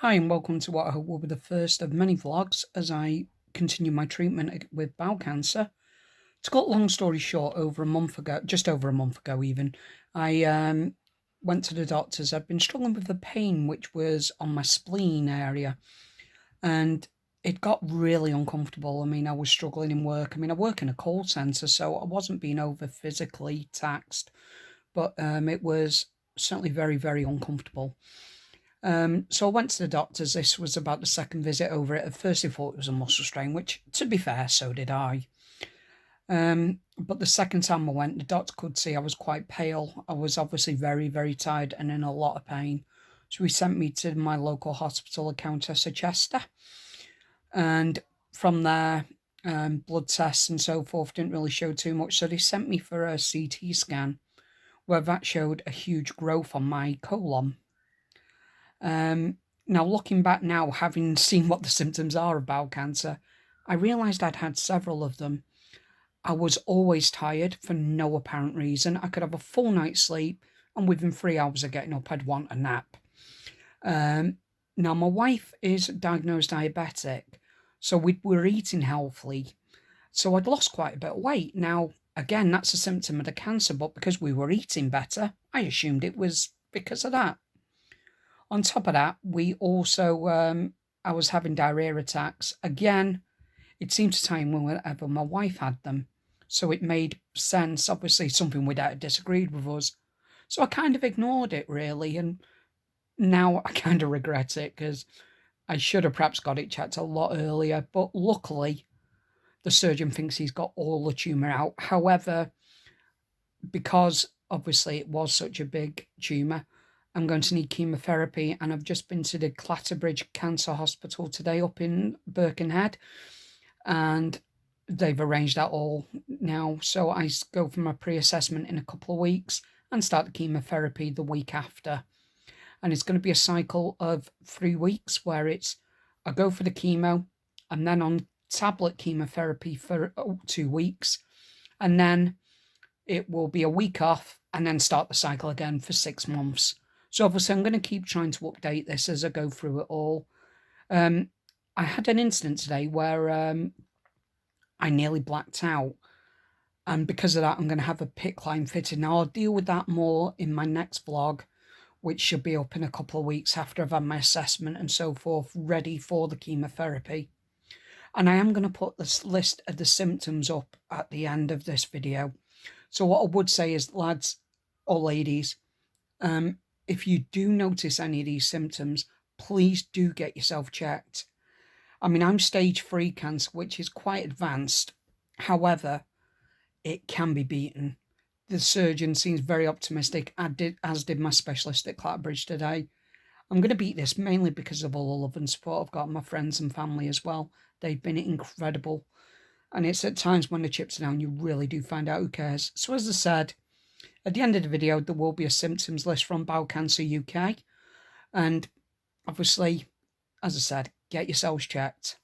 Hi and welcome to what I hope will be the first of many vlogs as I continue my treatment with bowel cancer. To cut long story short, just over a month ago even, I went to the doctors. I'd been struggling with the pain which was on my spleen area, and it got really uncomfortable. I mean, I was struggling in work. I mean, I work in a call centre, so I wasn't being over physically taxed, but it was certainly very, very uncomfortable. So I went to the doctors. This was about the second visit over it. At first, they thought it was a muscle strain, which, to be fair, so did I. But the second time I went, the doctor could see I was quite pale. I was obviously very, very tired and in a lot of pain. So he sent me to my local hospital at Countess of Chester. And from there, blood tests and so forth didn't really show too much. So they sent me for a CT scan, where that showed a huge growth on my colon. Now, looking back now, having seen what the symptoms are of bowel cancer, I realised I'd had several of them. I was always tired for no apparent reason. I could have a full night's sleep, and within 3 hours of getting up, I'd want a nap. Now, my wife is diagnosed diabetic, so we were eating healthily. So I'd lost quite a bit of weight. Now, again, that's a symptom of the cancer, but because we were eating better, I assumed it was because of that. On top of that, we also, I was having diarrhea attacks. Again, it seemed to tie in whenever my wife had them. So it made sense, obviously, something we'd disagreed with us. So I kind of ignored it, really. And now I kind of regret it because I should have perhaps got it checked a lot earlier. But luckily, the surgeon thinks he's got all the tumour out. However, because obviously it was such a big tumour, I'm going to need chemotherapy, and I've just been to the Clatterbridge Cancer Hospital today up in Birkenhead, and they've arranged that all now. So I go for my pre-assessment in a couple of weeks and start the chemotherapy the week after. And it's going to be a cycle of 3 weeks where I go for the chemo and then on tablet chemotherapy for 2 weeks, and then it will be a week off and then start the cycle again for 6 months. So obviously I'm going to keep trying to update this as I go through it all. I had an incident today where I nearly blacked out. And because of that, I'm going to have a PICC line fitted. Now, I'll deal with that more in my next vlog, which should be up in a couple of weeks after I've had my assessment and so forth, ready for the chemotherapy. And I am going to put this list of the symptoms up at the end of this video. So what I would say is, lads or ladies, if you do notice any of these symptoms, please do get yourself checked. I mean, I'm stage 3 cancer, which is quite advanced. However, it can be beaten. The surgeon seems very optimistic, as did my specialist at Clatterbridge today. I'm going to beat this mainly because of all the love and support I've got my friends and family as well. They've been incredible. And it's at times when the chips are down, you really do find out who cares. So as I said, at the end of the video, there will be a symptoms list from Bowel Cancer UK. And obviously, as I said, get yourselves checked.